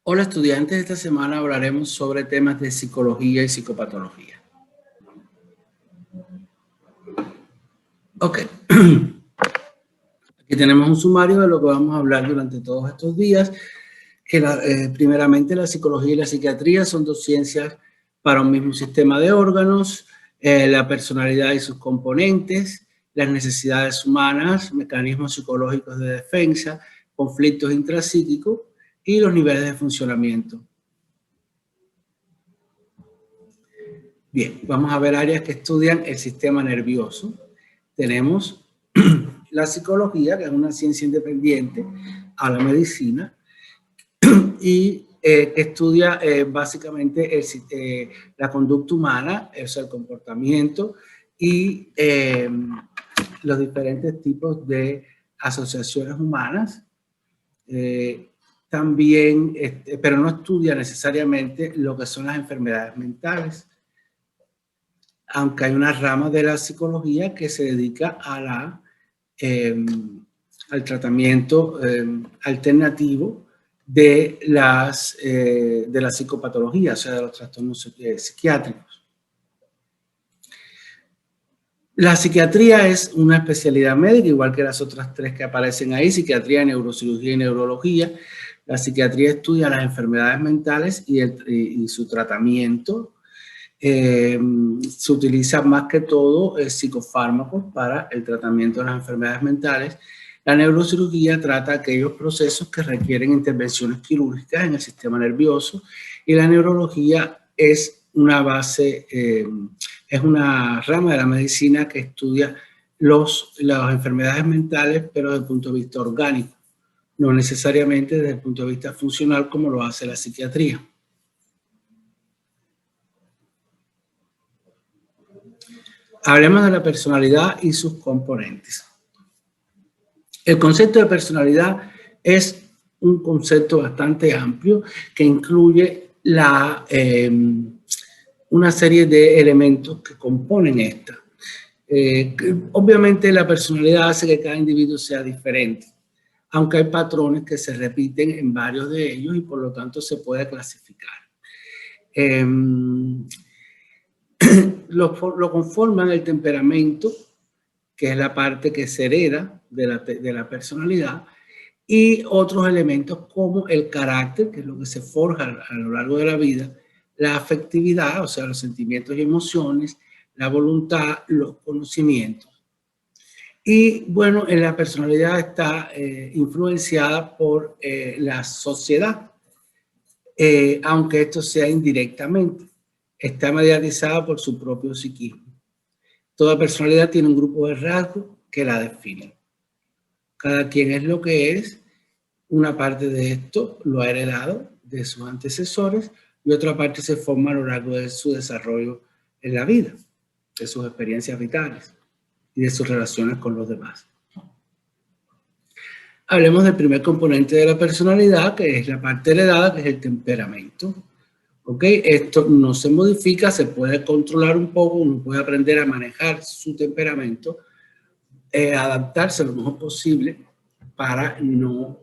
Hola estudiantes, esta semana hablaremos sobre temas de psicología y psicopatología. Ok, aquí tenemos un sumario de lo que vamos a hablar durante todos estos días, que primeramente la psicología y la psiquiatría son dos ciencias para un mismo sistema de órganos, la personalidad y sus componentes, las necesidades humanas, mecanismos psicológicos de defensa, conflictos intrapsíquicos y los niveles de funcionamiento. Bien, vamos a ver áreas que estudian el sistema nervioso. Tenemos la psicología, que es una ciencia independiente a la medicina, y que estudia básicamente la conducta humana, o sea, el comportamiento y los diferentes tipos de asociaciones humanas. También, pero no estudia necesariamente lo que son las enfermedades mentales, aunque hay una rama de la psicología que se dedica a al tratamiento alternativo de la psicopatología, o sea, de los trastornos psiquiátricos. La psiquiatría es una especialidad médica, igual que las otras tres que aparecen ahí: psiquiatría, neurocirugía y neurología. La psiquiatría estudia las enfermedades mentales y su tratamiento. Se utiliza más que todo psicofármacos para el tratamiento de las enfermedades mentales. La neurocirugía trata aquellos procesos que requieren intervenciones quirúrgicas en el sistema nervioso, y la neurología es es una rama de la medicina que estudia las enfermedades mentales, pero desde el punto de vista orgánico, no necesariamente desde el punto de vista funcional como lo hace la psiquiatría. Hablemos de la personalidad y sus componentes. El concepto de personalidad es un concepto bastante amplio que incluye una serie de elementos que componen esta. Obviamente la personalidad hace que cada individuo sea diferente, aunque hay patrones que se repiten en varios de ellos y por lo tanto se puede clasificar. Lo conforman el temperamento, que es la parte que se hereda de la personalidad, y otros elementos como el carácter, que es lo que se forja a lo largo de la vida, la afectividad, o sea, los sentimientos y emociones, la voluntad, los conocimientos. Y bueno, en la personalidad está influenciada por la sociedad, aunque esto sea indirectamente. Está mediatizada por su propio psiquismo. Toda personalidad tiene un grupo de rasgos que la definen. Cada quien es lo que es. Una parte de esto lo ha heredado de sus antecesores y otra parte se forma a lo largo de su desarrollo en la vida, de sus experiencias vitales y de sus relaciones con los demás. Hablemos del primer componente de la personalidad, que es la parte heredada, que es el temperamento. ¿Ok? Esto no se modifica, se puede controlar un poco, uno puede aprender a manejar su temperamento, adaptarse lo mejor posible para no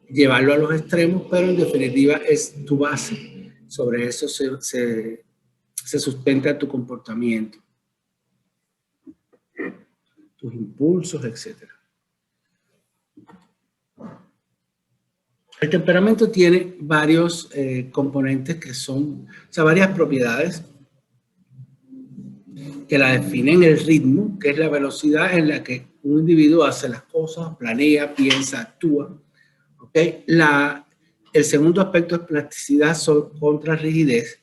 llevarlo a los extremos, pero en definitiva es tu base. Sobre eso se sustenta tu comportamiento, tus impulsos, etc. El temperamento tiene varios componentes que son, o sea, varias propiedades que la definen: el ritmo, que es la velocidad en la que un individuo hace las cosas, planea, piensa, actúa. ¿Okay? El segundo aspecto es plasticidad contra rigidez.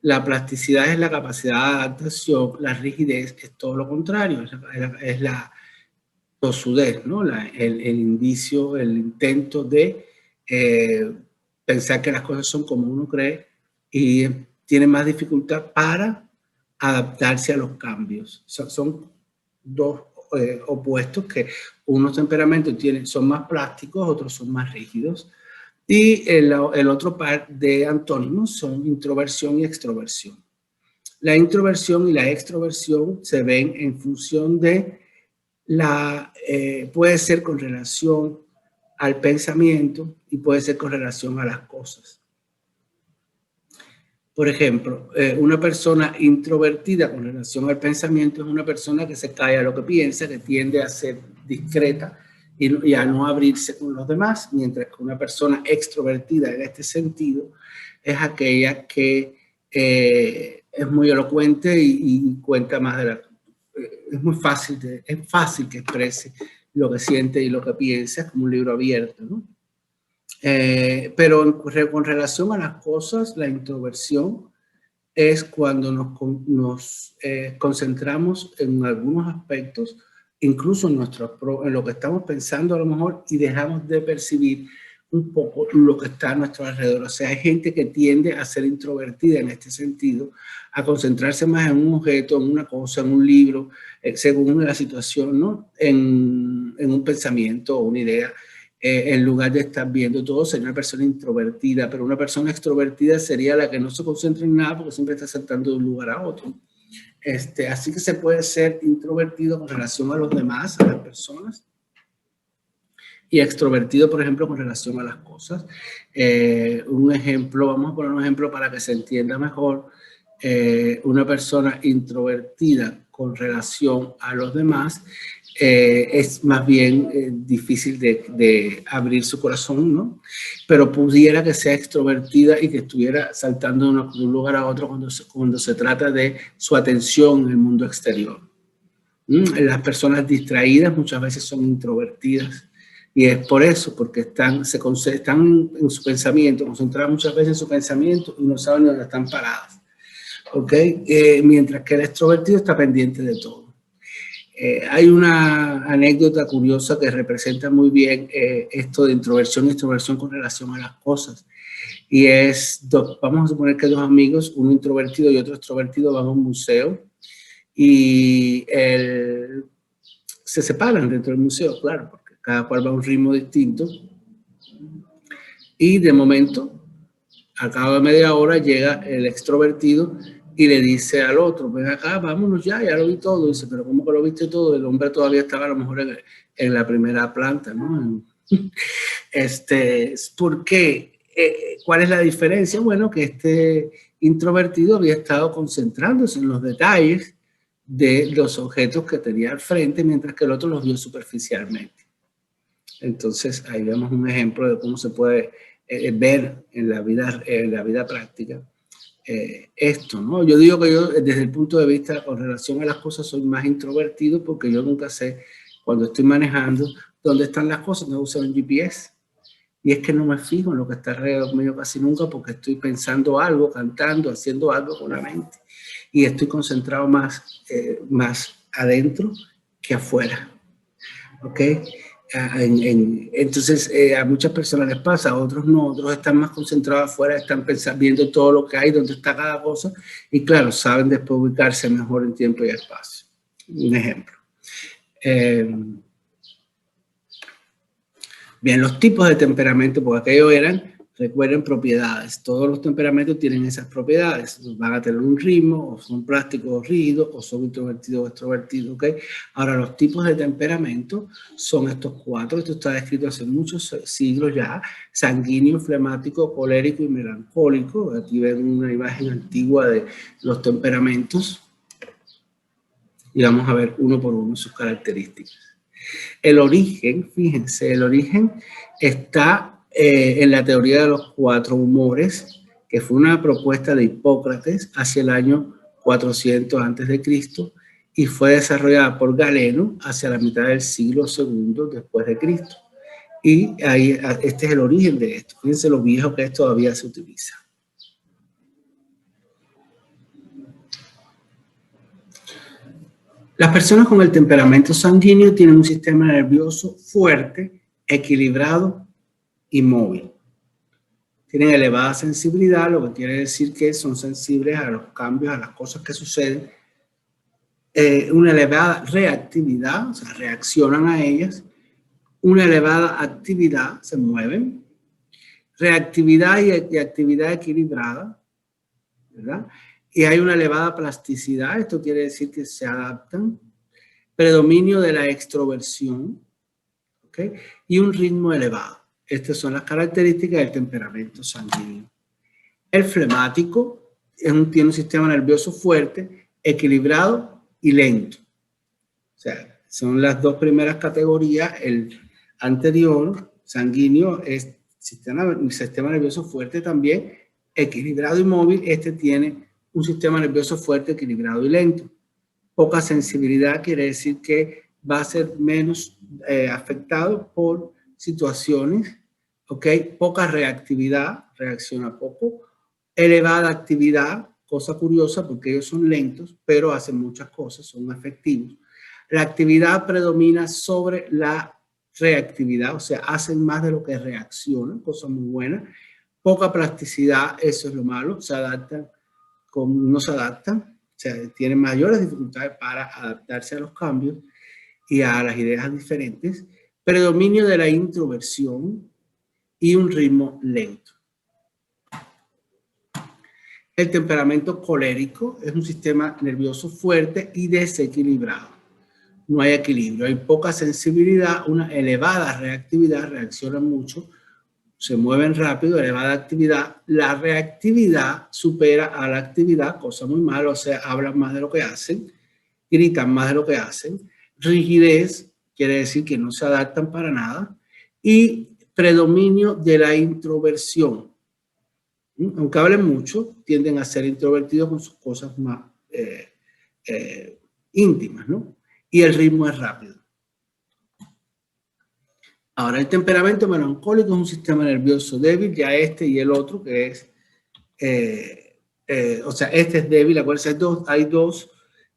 La plasticidad es la capacidad de adaptación, la rigidez es todo lo contrario, es la tosudez, ¿no? El indicio, el intento de pensar que las cosas son como uno cree y tiene más dificultad para adaptarse a los cambios. Son dos opuestos, que unos temperamentos son más plásticos, otros son más rígidos. Y el otro par de antónimos son introversión y extroversión. La introversión y la extroversión se ven en función de puede ser con relación al pensamiento y puede ser con relación a las cosas. Por ejemplo, una persona introvertida con relación al pensamiento es una persona que se calla lo que piensa, que tiende a ser discreta y a no abrirse con los demás, mientras que una persona extrovertida en este sentido es aquella que es muy elocuente y cuenta más de la... es muy fácil, es fácil que exprese lo que siente y lo que piensa, es como un libro abierto, ¿no? Pero con relación a las cosas, la introversión es cuando nos concentramos en algunos aspectos, incluso en lo que estamos pensando a lo mejor, y dejamos de percibir un poco lo que está a nuestro alrededor. O sea, hay gente que tiende a ser introvertida en este sentido, a concentrarse más en un objeto, en una cosa, en un libro, según la situación, ¿no? En un pensamiento o una idea. En lugar de estar viendo todo, sería una persona introvertida, pero una persona extrovertida sería la que no se concentra en nada porque siempre está saltando de un lugar a otro. Así que se puede ser introvertido con relación a los demás, a las personas, y extrovertido, por ejemplo, con relación a las cosas. Un ejemplo, vamos a poner un ejemplo para que se entienda mejor. Una persona introvertida con relación a los demás es más bien difícil de abrir su corazón, ¿no? Pero pudiera que sea extrovertida y que estuviera saltando de un lugar a otro cuando se trata de su atención en el mundo exterior. Las personas distraídas muchas veces son introvertidas y es por eso, porque están en su pensamiento, concentradas muchas veces en su pensamiento y no saben dónde están paradas. ¿Okay? Mientras que el extrovertido está pendiente de todo. Hay una anécdota curiosa que representa muy bien esto de introversión y extroversión con relación a las cosas. Y vamos a suponer que dos amigos, uno introvertido y otro extrovertido, van a un museo y se separan dentro del museo, claro, porque cada cual va a un ritmo distinto. Y de momento, al cabo de media hora, llega el extrovertido y le dice al otro, ven acá, vámonos ya lo vi todo. Y dice, pero ¿cómo que lo viste todo? El hombre todavía estaba a lo mejor en la primera planta, ¿no? ¿Por qué? ¿Cuál es la diferencia? Bueno, que este introvertido había estado concentrándose en los detalles de los objetos que tenía al frente, mientras que el otro los vio superficialmente. Entonces, ahí vemos un ejemplo de cómo se puede ver en la vida práctica esto, ¿no? Yo digo que yo, desde el punto de vista con relación a las cosas, soy más introvertido porque yo nunca sé, cuando estoy manejando, dónde están las cosas, no uso un GPS. Y es que no me fijo en lo que está alrededor mío casi nunca porque estoy pensando algo, cantando, haciendo algo con la mente. Y estoy concentrado más adentro que afuera. ¿Ok? Entonces, a muchas personas les pasa, a otros no, otros están más concentrados afuera, están viendo todo lo que hay, dónde está cada cosa, y claro, saben después ubicarse mejor en tiempo y espacio. Un ejemplo. Bien, los tipos de temperamento, porque aquellos recuerden propiedades. Todos los temperamentos tienen esas propiedades. Van a tener un ritmo, o son plásticos o rígidos, o son introvertidos o extrovertidos, ¿ok? Ahora, los tipos de temperamento son estos cuatro. Esto está descrito hace muchos siglos ya. Sanguíneo, flemático, colérico y melancólico. Aquí ven una imagen antigua de los temperamentos. Y vamos a ver uno por uno sus características. El origen, fíjense, el origen está en la teoría de los cuatro humores, que fue una propuesta de Hipócrates hacia el año 400 a.C. y fue desarrollada por Galeno hacia la mitad del siglo II después de Cristo. Y ahí, este es el origen de esto. Fíjense lo viejo que esto todavía se utiliza. Las personas con el temperamento sanguíneo tienen un sistema nervioso fuerte, equilibrado y móvil. Tienen elevada sensibilidad, lo que quiere decir que son sensibles a los cambios, a las cosas que suceden. Una elevada reactividad, o sea, reaccionan a ellas. Una elevada actividad, se mueven. Reactividad y actividad equilibrada, ¿verdad? Y hay una elevada plasticidad, esto quiere decir que se adaptan. Predominio de la extroversión, ¿ok? Y un ritmo elevado. Estas son las características del temperamento sanguíneo. El flemático tiene un sistema nervioso fuerte, equilibrado y lento. O sea, son las dos primeras categorías. El anterior, sanguíneo, es sistema nervioso fuerte también, equilibrado y móvil. Este tiene un sistema nervioso fuerte, equilibrado y lento. Poca sensibilidad quiere decir que va a ser menos afectado por situaciones, ¿ok? Poca reactividad, reacciona poco. Elevada actividad, cosa curiosa porque ellos son lentos, pero hacen muchas cosas, son efectivos. La actividad predomina sobre la reactividad, o sea, hacen más de lo que reaccionan, cosa muy buena. Poca plasticidad, eso es lo malo, se adaptan, no se adaptan, o sea, tienen mayores dificultades para adaptarse a los cambios y a las ideas diferentes. Predominio de la introversión y un ritmo lento. El temperamento colérico es un sistema nervioso fuerte y desequilibrado. No hay equilibrio, hay poca sensibilidad, una elevada reactividad, reaccionan mucho, se mueven rápido, elevada actividad. La reactividad supera a la actividad, cosa muy mala, o sea, hablan más de lo que hacen, gritan más de lo que hacen. Rigidez quiere decir que no se adaptan para nada. Y predominio de la introversión. Aunque hablen mucho, tienden a ser introvertidos con sus cosas más íntimas, ¿no? Y el ritmo es rápido. Ahora, el temperamento melancólico es un sistema nervioso débil, ya este y el otro, que es, o sea, este es débil, acuérdense, hay dos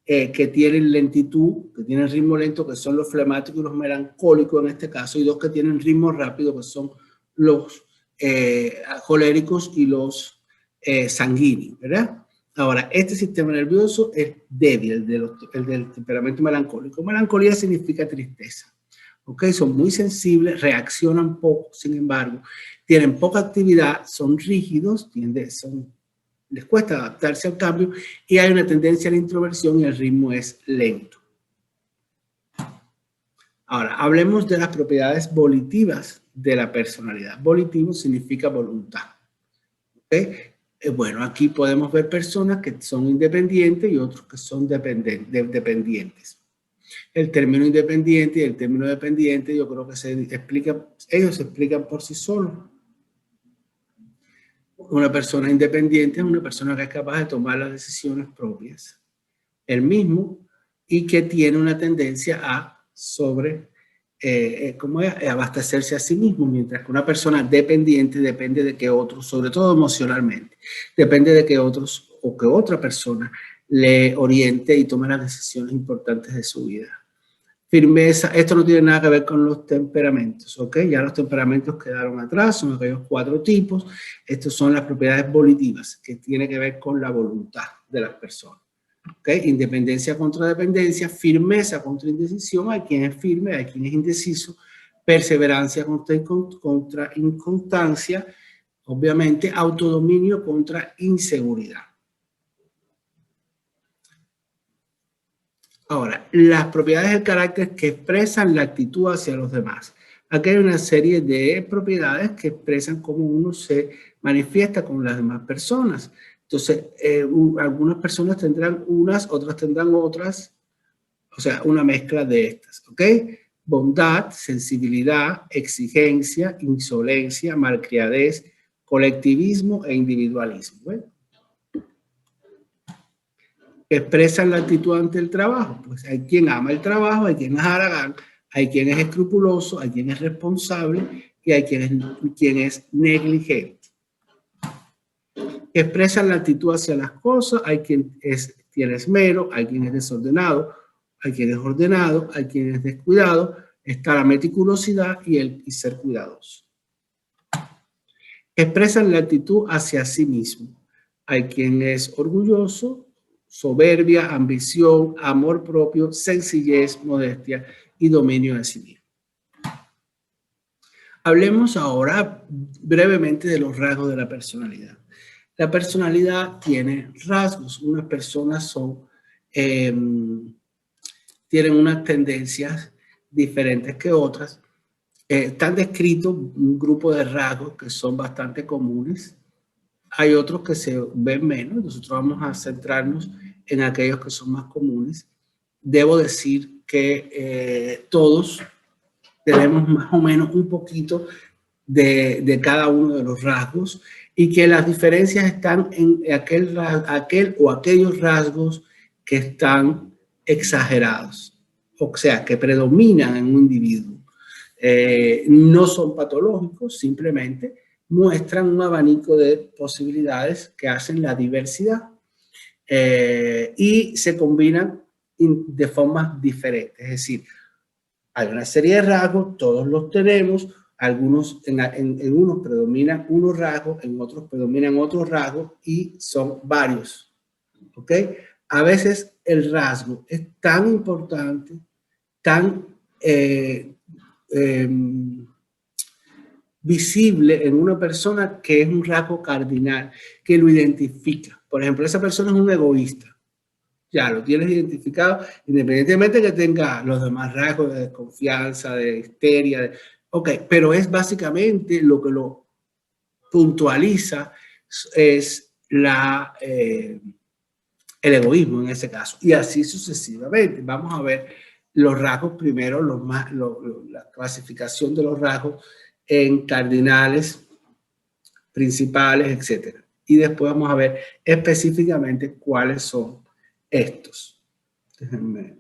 que tienen lentitud, que tienen ritmo lento, que son los flemáticos y los melancólicos en este caso, y dos que tienen ritmo rápido, que son los coléricos y los sanguíneos, ¿verdad? Ahora, este sistema nervioso es débil, el del temperamento melancólico. Melancolía significa tristeza. ¿Ok? Son muy sensibles, reaccionan poco, sin embargo, tienen poca actividad, son rígidos, les cuesta adaptarse al cambio y hay una tendencia a la introversión y el ritmo es lento. Ahora, hablemos de las propiedades volitivas de la personalidad. Volitivo significa voluntad. ¿Ok? Bueno, aquí podemos ver personas que son independientes y otros que son dependientes. El término independiente y el término dependiente, yo creo que ellos se explican por sí solos. Una persona independiente es una persona que es capaz de tomar las decisiones propias, él mismo, y que tiene una tendencia a abastecerse a sí mismo, mientras que una persona dependiente depende de que otros, sobre todo emocionalmente, depende de que otros o que otra persona le oriente y tome las decisiones importantes de su vida. Firmeza, esto no tiene nada que ver con los temperamentos, ¿ok? Ya los temperamentos quedaron atrás, son aquellos 4 tipos. Estos son las propiedades volitivas, que tienen que ver con la voluntad de las personas. ¿Ok? Independencia contra dependencia, firmeza contra indecisión, hay quien es firme, hay quien es indeciso, perseverancia contra inconstancia, obviamente autodominio contra inseguridad. Ahora, las propiedades del carácter que expresan la actitud hacia los demás. Aquí hay una serie de propiedades que expresan cómo uno se manifiesta con las demás personas. Entonces, algunas personas tendrán unas, otras tendrán otras, o sea, una mezcla de estas, ¿ok? Bondad, sensibilidad, exigencia, insolencia, malcriadez, colectivismo e individualismo. ¿Ven? Expresan la actitud ante el trabajo. Pues hay quien ama el trabajo, hay quien es haragán, hay quien es escrupuloso, hay quien es responsable y hay quien es negligente. Expresan la actitud hacia las cosas, hay quien tiene esmero, hay quien es desordenado, hay quien es ordenado, hay quien es descuidado, está la meticulosidad y ser cuidadoso. Expresan la actitud hacia sí mismo. Hay quien es orgulloso, soberbia, ambición, amor propio, sencillez, modestia y dominio de sí mismo. Hablemos ahora brevemente de los rasgos de la personalidad. La personalidad tiene rasgos. Unas personas tienen unas tendencias diferentes que otras. Están descritos un grupo de rasgos que son bastante comunes hay otros que se ven menos. Nosotros vamos a centrarnos en aquellos que son más comunes. Debo decir que todos tenemos más o menos un poquito de cada uno de los rasgos y que las diferencias están en aquel o aquellos rasgos que están exagerados, o sea, que predominan en un individuo. No son patológicos, simplemente muestran un abanico de posibilidades que hacen la diversidad y se combinan de formas diferentes. Es decir, hay una serie de rasgos, todos los tenemos, algunos en unos predominan unos rasgos, en otros predominan otros rasgos y son varios. ¿Ok? A veces el rasgo es tan importante, tan visible en una persona que es un rasgo cardinal, que lo identifica. Por ejemplo, esa persona es un egoísta. Ya lo tienes identificado, independientemente de que tenga los demás rasgos de desconfianza, de histeria. Ok, pero es básicamente lo que lo puntualiza es el egoísmo en ese caso. Y así sucesivamente. Vamos a ver los rasgos primero, la clasificación de los rasgos en cardinales, principales, etc. Y después vamos a ver específicamente cuáles son estos. Déjenme.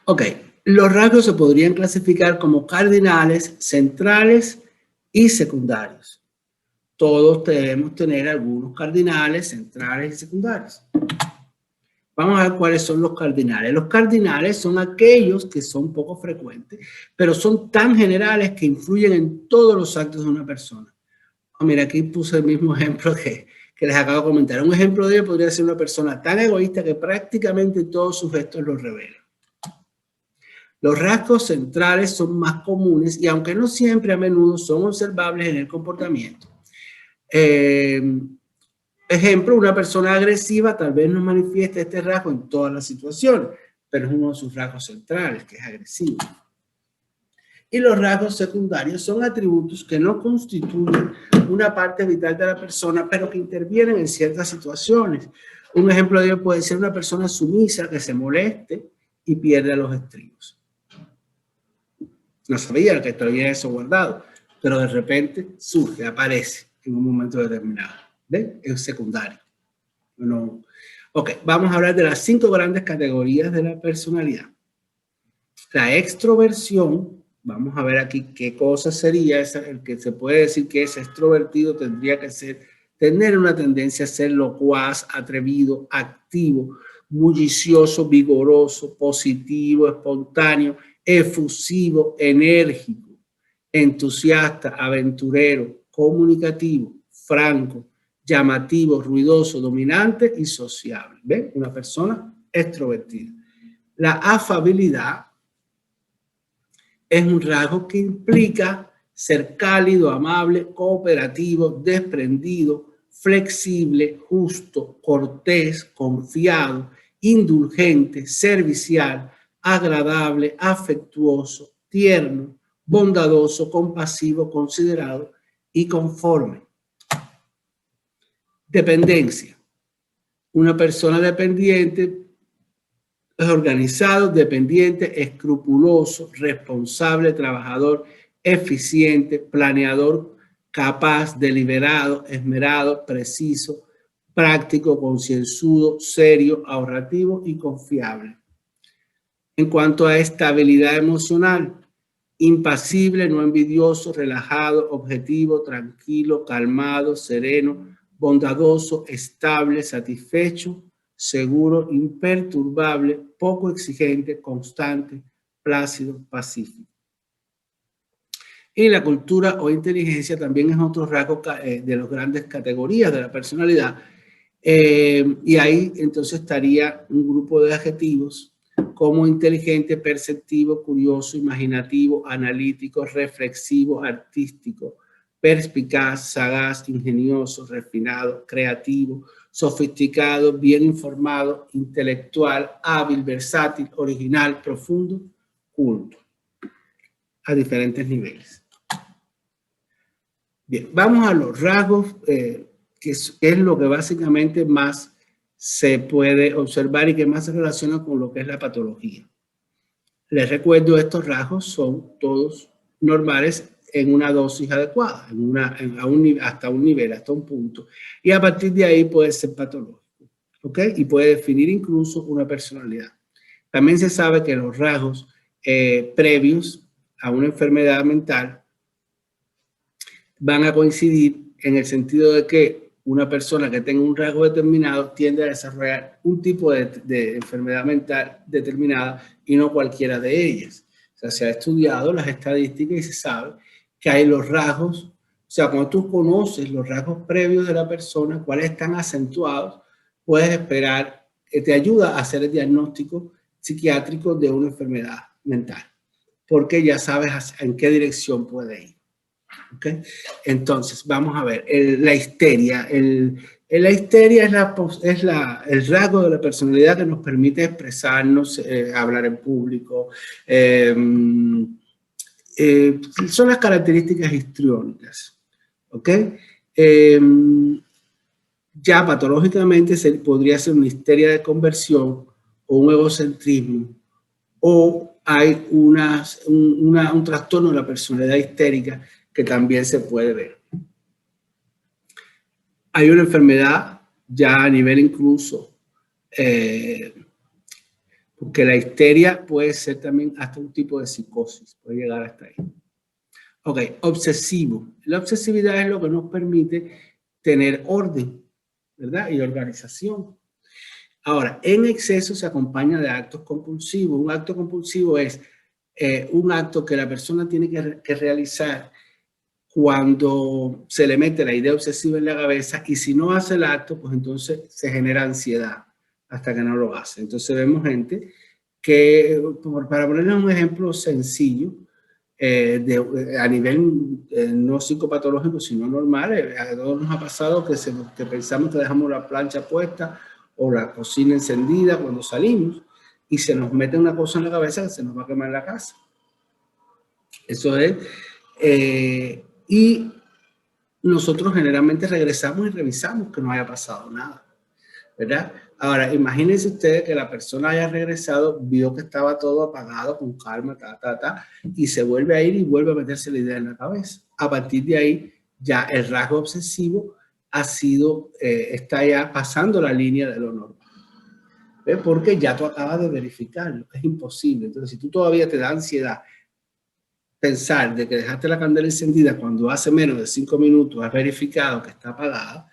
Ok, los rasgos se podrían clasificar como cardinales, centrales y secundarios. Todos debemos tener algunos cardinales, centrales y secundarios. Vamos a ver cuáles son los cardinales. Los cardinales son aquellos que son poco frecuentes, pero son tan generales que influyen en todos los actos de una persona. Oh, mira, aquí puse el mismo ejemplo que les acabo de comentar. Un ejemplo de ello podría ser una persona tan egoísta que prácticamente todos sus gestos los revelan. Los rasgos centrales son más comunes y aunque no siempre, a menudo son observables en el comportamiento. Ejemplo, una persona agresiva tal vez no manifieste este rasgo en todas las situaciones, pero es uno de sus rasgos centrales, que es agresivo. Y los rasgos secundarios son atributos que no constituyen una parte vital de la persona, pero que intervienen en ciertas situaciones. Un ejemplo de ello puede ser una persona sumisa que se moleste y pierde los estribos. No sabía que todavía eso guardado, pero de repente surge, aparece en un momento determinado. ¿Ven? Es secundario. No. Ok, vamos a hablar de las 5 grandes categorías de la personalidad. La extroversión, vamos a ver aquí qué cosa sería esa, el que se puede decir que es extrovertido tendría que tener una tendencia a ser locuaz, atrevido, activo, bullicioso, vigoroso, positivo, espontáneo, efusivo, enérgico, entusiasta, aventurero, comunicativo, franco, llamativo, ruidoso, dominante y sociable. ¿Ven? Una persona extrovertida. La afabilidad es un rasgo que implica ser cálido, amable, cooperativo, desprendido, flexible, justo, cortés, confiado, indulgente, servicial, agradable, afectuoso, tierno, bondadoso, compasivo, considerado y conforme. Dependencia. Una persona dependiente es organizado, dependiente, escrupuloso, responsable, trabajador, eficiente, planeador, capaz, deliberado, esmerado, preciso, práctico, concienzudo, serio, ahorrativo y confiable. En cuanto a estabilidad emocional, impasible, no envidioso, relajado, objetivo, tranquilo, calmado, sereno, bondadoso, estable, satisfecho, seguro, imperturbable, poco exigente, constante, plácido, pacífico. Y la cultura o inteligencia también es otro rasgo de las grandes categorías de la personalidad. Y ahí entonces estaría un grupo de adjetivos como inteligente, perceptivo, curioso, imaginativo, analítico, reflexivo, artístico, perspicaz, sagaz, ingenioso, refinado, creativo, sofisticado, bien informado, intelectual, hábil, versátil, original, profundo, culto, a diferentes niveles. Bien, vamos a los rasgos, que es lo que básicamente más se puede observar y que más se relaciona con lo que es la patología. Les recuerdo, estos rasgos son todos normales en una dosis adecuada, hasta un nivel, hasta un punto. Y a partir de ahí puede ser patológico, ¿ok? Y puede definir incluso una personalidad. También se sabe que los rasgos previos a una enfermedad mental van a coincidir en el sentido de que una persona que tenga un rasgo determinado tiende a desarrollar un tipo de enfermedad mental determinada y no cualquiera de ellas. O sea, se ha estudiado las estadísticas y se sabe que hay los rasgos, o sea, cuando tú conoces los rasgos previos de la persona, cuáles están acentuados, puedes esperar, que te ayuda a hacer el diagnóstico psiquiátrico de una enfermedad mental, porque ya sabes en qué dirección puede ir. ¿Okay? Entonces, vamos a ver, la histeria. La histeria es el rasgo de la personalidad que nos permite expresarnos, hablar en público. Son las características histriónicas. ¿Ok? Ya patológicamente podría ser una histeria de conversión o un egocentrismo, o hay un trastorno de la personalidad histérica que también se puede ver. Hay una enfermedad ya a nivel incluso, porque la histeria puede ser también hasta un tipo de psicosis, puede llegar hasta ahí. Ok, obsesivo. La obsesividad es lo que nos permite tener orden, ¿verdad? Y organización. Ahora, en exceso se acompaña de actos compulsivos. Un acto compulsivo es un acto que la persona tiene que realizar cuando se le mete la idea obsesiva en la cabeza, y si no hace el acto, pues entonces se genera ansiedad hasta que no lo hace. Entonces vemos gente que, para ponerles un ejemplo sencillo, a nivel no psicopatológico, sino normal, a todos nos ha pasado que pensamos que dejamos la plancha puesta o la cocina encendida cuando salimos y se nos mete una cosa en la cabeza que se nos va a quemar la casa. Eso es. Y nosotros generalmente regresamos y revisamos que no haya pasado nada, ¿verdad? Ahora, imagínense ustedes que la persona haya regresado, vio que estaba todo apagado, con calma, y se vuelve a ir y vuelve a meterse la idea en la cabeza. A partir de ahí, ya el rasgo obsesivo está ya pasando la línea de lo normal. ¿Ves? Porque ya tú acabas de verificarlo, es imposible. Entonces, si tú todavía te da ansiedad pensar de que dejaste la candela encendida cuando hace menos de 5 minutos has verificado que está apagada,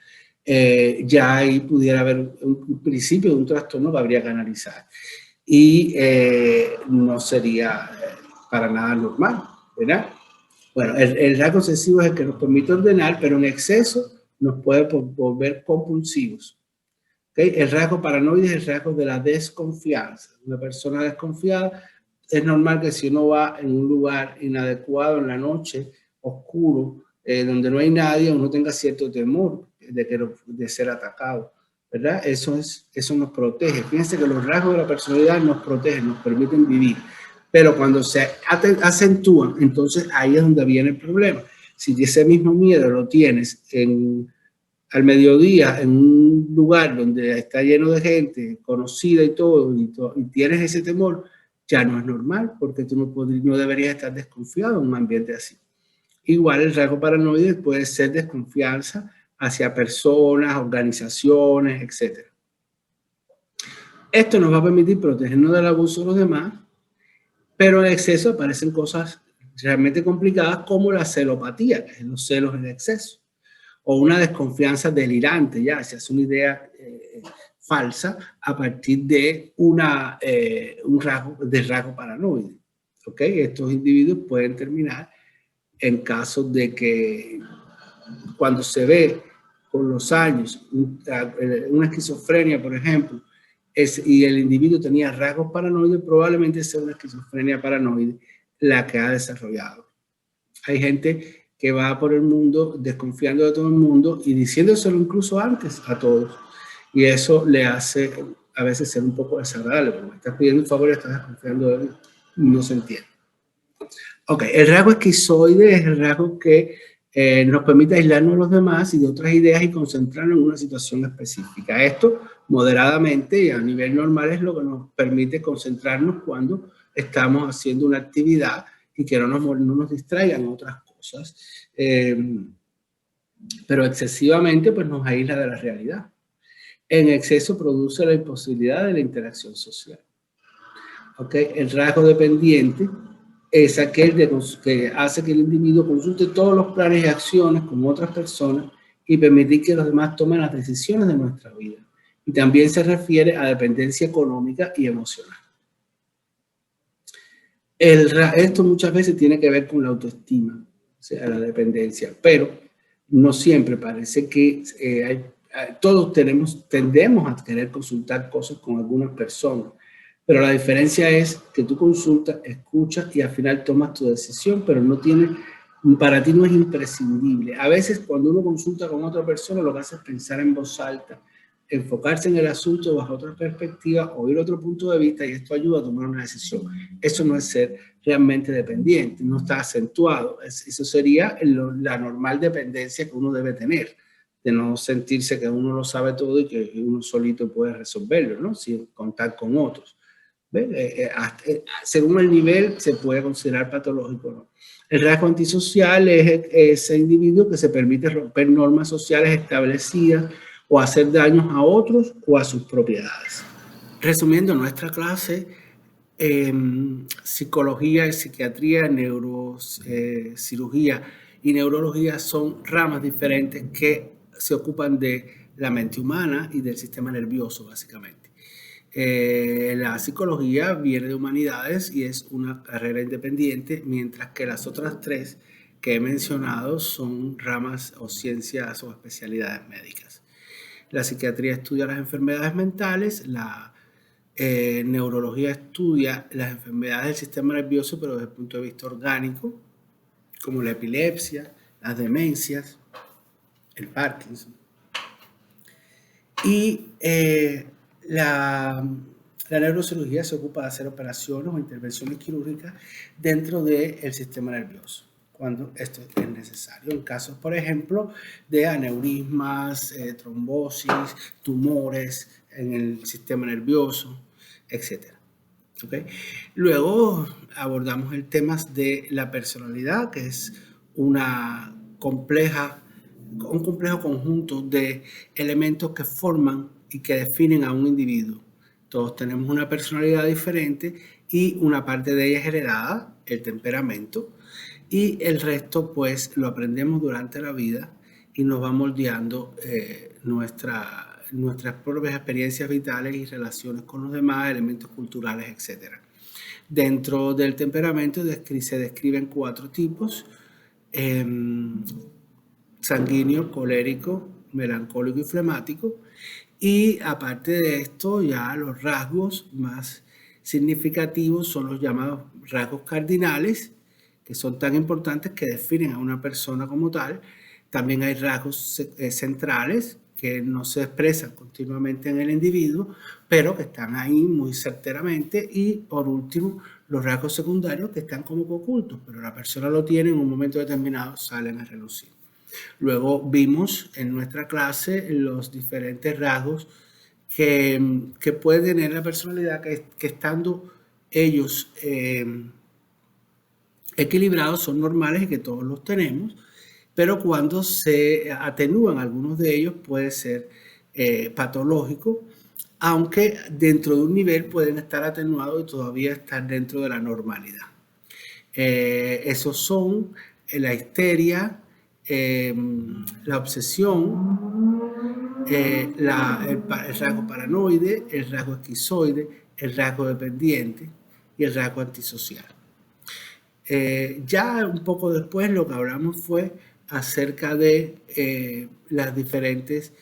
ya ahí pudiera haber un principio de un trastorno que habría que analizar. Y no sería para nada normal, ¿verdad? Bueno, el rasgo obsesivo es el que nos permite ordenar, pero en exceso nos puede volver compulsivos. ¿Okay? El rasgo paranoide es el rasgo de la desconfianza. Una persona desconfiada, es normal que si uno va en un lugar inadecuado en la noche, oscuro, donde no hay nadie, uno tenga cierto temor de ser atacado, ¿verdad? Eso nos protege. Fíjense que los rasgos de la personalidad nos protegen, nos permiten vivir. Pero cuando se acentúan, entonces ahí es donde viene el problema. Si ese mismo miedo lo tienes al mediodía en un lugar donde está lleno de gente conocida y todo, y tienes ese temor, ya no es normal, porque tú no deberías estar desconfiado en un ambiente así. Igual el rasgo paranoide puede ser desconfianza hacia personas, organizaciones, etc. Esto nos va a permitir protegernos del abuso de los demás, pero en exceso aparecen cosas realmente complicadas como la celopatía, que es los celos en exceso, o una desconfianza delirante, ya se hace una idea falsa a partir de un rasgo paranoide. ¿Okay? Estos individuos pueden terminar en casos de que cuando se ve con los años una esquizofrenia, por ejemplo, y el individuo tenía rasgos paranoides, probablemente sea una esquizofrenia paranoide la que ha desarrollado. Hay gente que va por el mundo desconfiando de todo el mundo y diciéndoselo incluso antes a todos. Y eso le hace a veces ser un poco desagradable, porque me estás pidiendo un favor y estás desconfiando de él, no se entiende. Ok, el rasgo esquizoide es el rasgo que nos permite aislarnos de los demás y de otras ideas y concentrarnos en una situación específica. Esto, moderadamente y a nivel normal, es lo que nos permite concentrarnos cuando estamos haciendo una actividad y que no nos distraigan otras cosas. Pero excesivamente, pues nos aísla de la realidad. En exceso produce la imposibilidad de la interacción social. ¿Okay? El rasgo dependiente es aquel que hace que el individuo consulte todos los planes y acciones con otras personas y permitir que los demás tomen las decisiones de nuestra vida. Y también se refiere a dependencia económica y emocional. Esto muchas veces tiene que ver con la autoestima, o sea, la dependencia, pero no siempre. Parece que todos tendemos a querer consultar cosas con algunas personas, pero la diferencia es que tú consultas, escuchas y al final tomas tu decisión, pero para ti no es imprescindible. A veces cuando uno consulta con otra persona, lo que hace es pensar en voz alta, enfocarse en el asunto bajo otra perspectiva, oír otro punto de vista, y esto ayuda a tomar una decisión. Eso no es ser realmente dependiente, no está acentuado. Eso sería la normal dependencia que uno debe tener, de no sentirse que uno lo sabe todo y que uno solito puede resolverlo, ¿no? Sin contar con otros. Según el nivel se puede considerar patológico, ¿no? El rasgo antisocial es ese individuo que se permite romper normas sociales establecidas o hacer daños a otros o a sus propiedades. Resumiendo nuestra clase, psicología y psiquiatría, neurocirugía y neurología son ramas diferentes que se ocupan de la mente humana y del sistema nervioso, básicamente. La psicología viene de humanidades y es una carrera independiente, mientras que las otras tres que he mencionado son ramas o ciencias o especialidades médicas. La psiquiatría estudia las enfermedades mentales, la neurología estudia las enfermedades del sistema nervioso, pero desde el punto de vista orgánico, como la epilepsia, las demencias, el Parkinson. Y la neurocirugía se ocupa de hacer operaciones o intervenciones quirúrgicas dentro del sistema nervioso, cuando esto es necesario. En casos, por ejemplo, de aneurismas, trombosis, tumores en el sistema nervioso, etc. ¿Okay? Luego abordamos el tema de la personalidad, que es un complejo conjunto de elementos que forman y que definen a un individuo. Todos tenemos una personalidad diferente y una parte de ella es heredada, el temperamento, y el resto pues lo aprendemos durante la vida y nos va moldeando nuestras propias experiencias vitales y relaciones con los demás, elementos culturales, etc. Dentro del temperamento se describen 4 tipos: sanguíneo, colérico, melancólico y flemático. Y aparte de esto, ya los rasgos más significativos son los llamados rasgos cardinales, que son tan importantes que definen a una persona como tal. También hay rasgos centrales que no se expresan continuamente en el individuo, pero que están ahí muy certeramente. Y por último, los rasgos secundarios, que están como ocultos, pero la persona lo tiene en un momento determinado, salen a relucir. Luego vimos en nuestra clase los diferentes rasgos que puede tener la personalidad, que estando ellos equilibrados son normales y que todos los tenemos, pero cuando se atenúan algunos de ellos puede ser patológico, aunque dentro de un nivel pueden estar atenuados y todavía estar dentro de la normalidad. Esos son la histeria, la obsesión, el rasgo paranoide, el rasgo esquizoide, el rasgo dependiente y el rasgo antisocial. Ya un poco después lo que hablamos fue acerca de las diferentes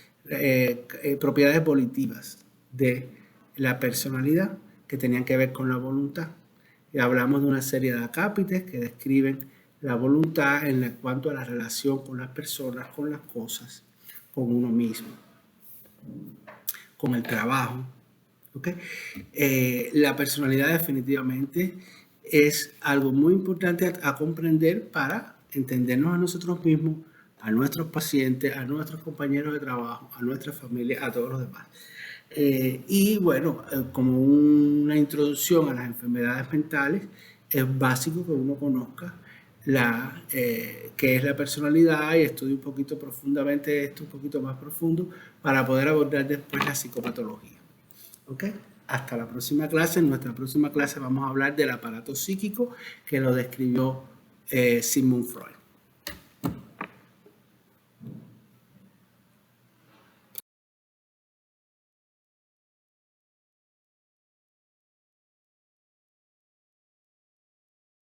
propiedades volitivas de la personalidad que tenían que ver con la voluntad. Y hablamos de una serie de acápites que describen la voluntad en cuanto a la relación con las personas, con las cosas, con uno mismo. con el trabajo. ¿Okay? La personalidad definitivamente es algo muy importante a comprender para entendernos a nosotros mismos, a nuestros pacientes, a nuestros compañeros de trabajo, a nuestra familia, a todos los demás. Y bueno, como una introducción a las enfermedades mentales, es básico que uno conozca qué es la personalidad y estudie un poquito profundamente esto, un poquito más profundo, para poder abordar después la psicopatología. ¿Ok? Hasta la próxima clase. En nuestra próxima clase vamos a hablar del aparato psíquico que lo describió Sigmund Freud.